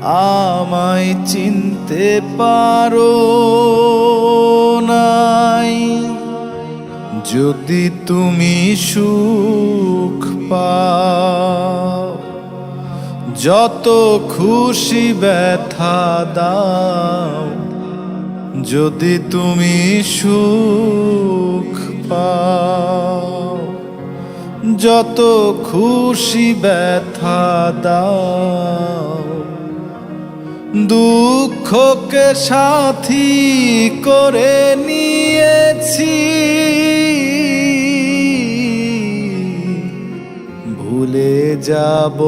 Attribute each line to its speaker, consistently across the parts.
Speaker 1: আমায় চিনতে পারো নাই। যদি তুমি সুখ পাও, যত খুশি ব্যথা দাও। যদি তুমি সুখ পাও, যত খুশি ব্যথা দাও। দুঃখকে সাথী করে নিয়েছি, ভুলে যাব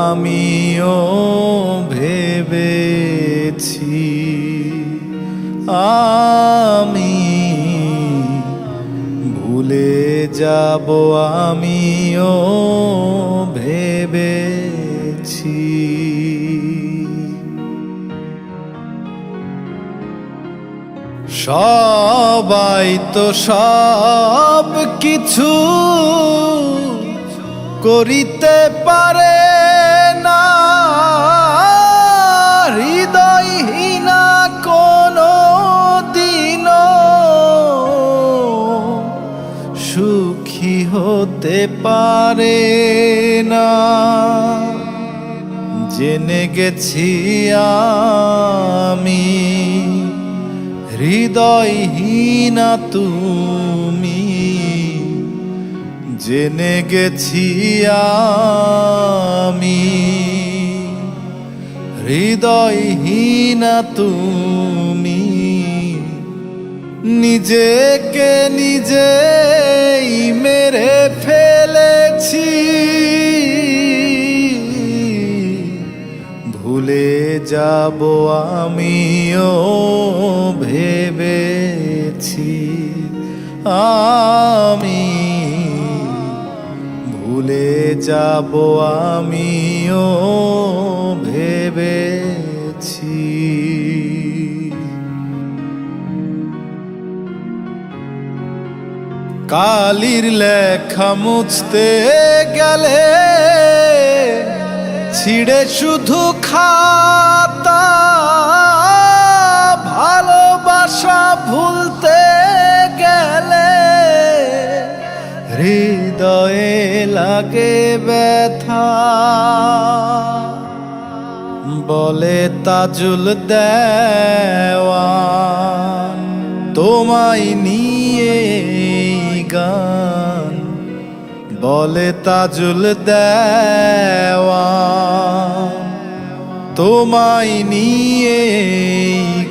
Speaker 1: আমিও ভেবেছি। আমি ভুলে যাব আমিও ভেবেছি। সবাই তো সব কিছু করিতে পারে না, হৃদয়হীনা কোনো দিনও সুখী হতে পারে না। জেনে গেছি আমি, হৃদয়হীনা তুমি। জেনে গেছি আমি, হৃদয়হীনা তুমি। নিজেকে নিজেই মেরে ফেলেছি, ভুলে যাব আমিও ভেবেছি। আমি ভুলে যাব আমিও ভেবেছি। কালির লেখা মুছতে গেলে ছিঁড়ে শুধু খাতা, ভালোবাসা ভুলতে গেলে হৃদয়ে লাগে ব্যথা। বলে তাজুল দেওয়ান তোমায় নিয়ে গান। বলে তাজুল দেওয়ান তোমায় নিয়ে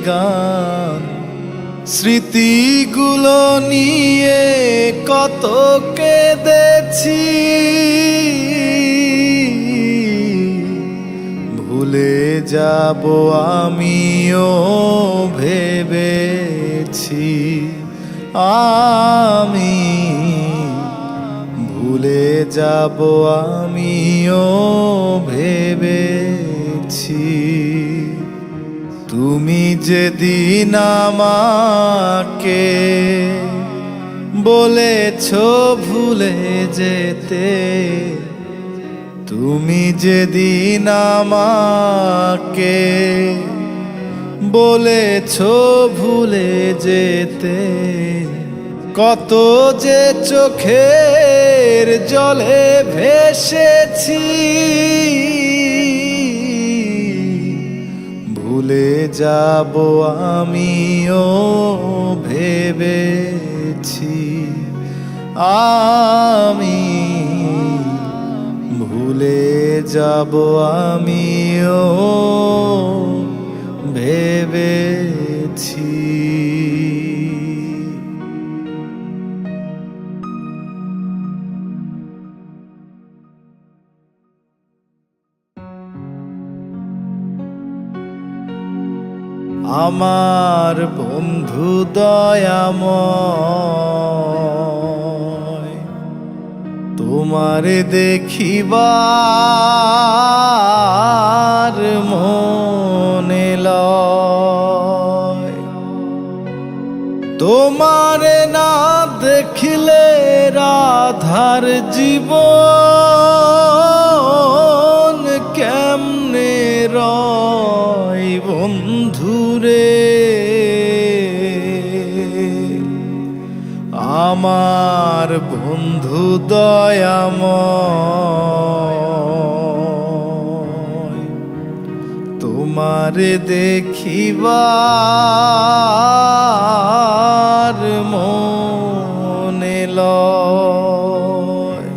Speaker 1: গান। স্মৃতিগুলো নিয়ে কত কেঁদেছি, ভুলে যাব আমিও ভেবেছি। আমি ভুলে যাব আমিও ভেবেছি। তুমি যেদিন আমাকে বলেছ ভুলে যেতে, তুমি যেদিন আমাকে বলেছ ভুলে যেতে, কত যে চোখের জলে ভেসেছি। ভুলে যাব আমিও ভেবেছি। আমি ভুলে যাব আমিও ভেবেছি। আমার বন্ধু দয়াময়, তোমারে দেখিবার মনে লয়। তোমারে না দেখিলে রাধার জীবন কেমনে রয়। তোমারে দেখিবার মনে লয়।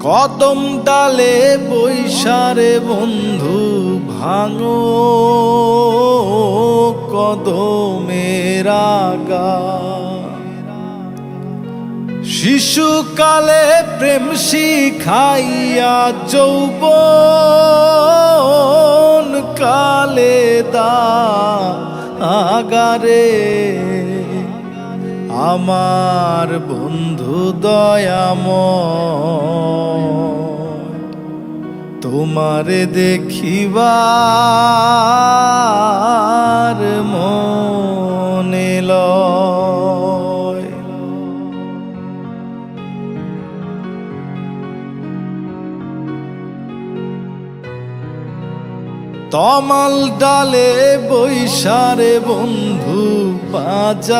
Speaker 1: কদম ডালে বৈশারে বন্ধু ভাঙো কদমের আগা। শিশুকালে প্রেম শিখাইয়া যৌবন কালে আগারে আমার বন্ধু দয়াময় তোমারে দেখিবার মনে লয়। তমাল ডালে বৈশারে বন্ধু বাজাও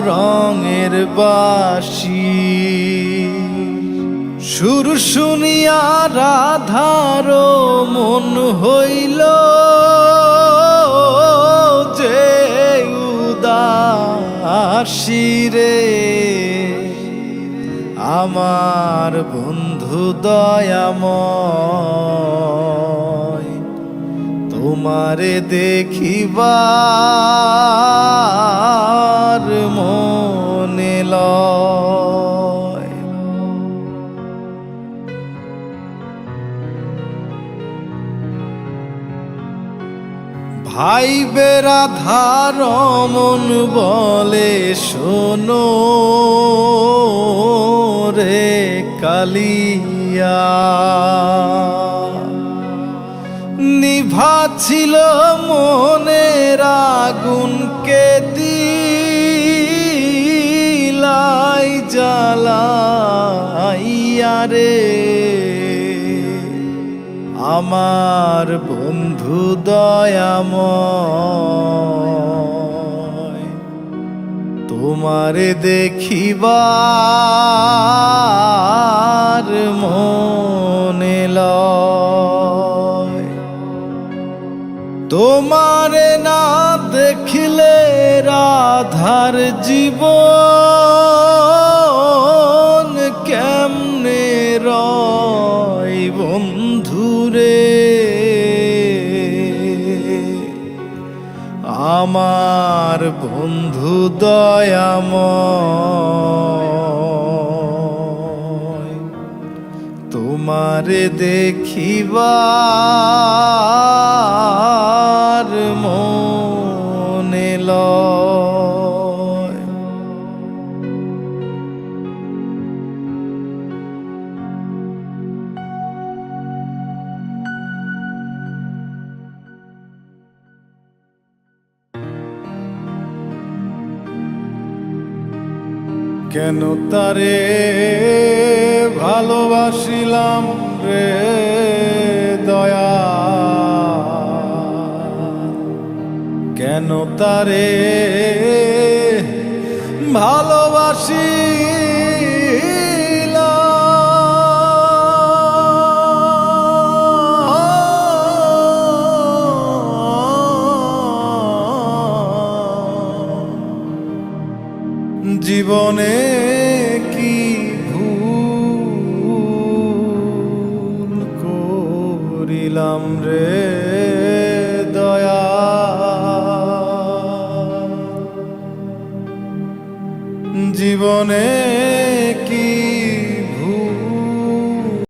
Speaker 1: রঙের বাঁশি। সুর শুনিয়া রাধার মন হইল যে উদাসী রে। আমার বন্ধু দয়াময় তোমারে দেখিবার মনে লয়। ভাই বেরাধার মন বলে শোনো রে কালিয়া। নিভা ছিল মনের আগুনকে দিলাই জ্বালাইয়া রে। আমার বন্ধু দয়াময় তোমারে দেখিবার মনে লয়। তোমারে না দেখিলে রাধার জীবন কেমনে রয় বন্ধুরে। আমার বন্ধু দয়াময় তোমারে দেখিবার মনে লয়। কেন তারে ভালোবাসিলাম রে দয়া। কেন তারে ভালোবাসিলাম। জীবনে কি ভুল করিলাম রে।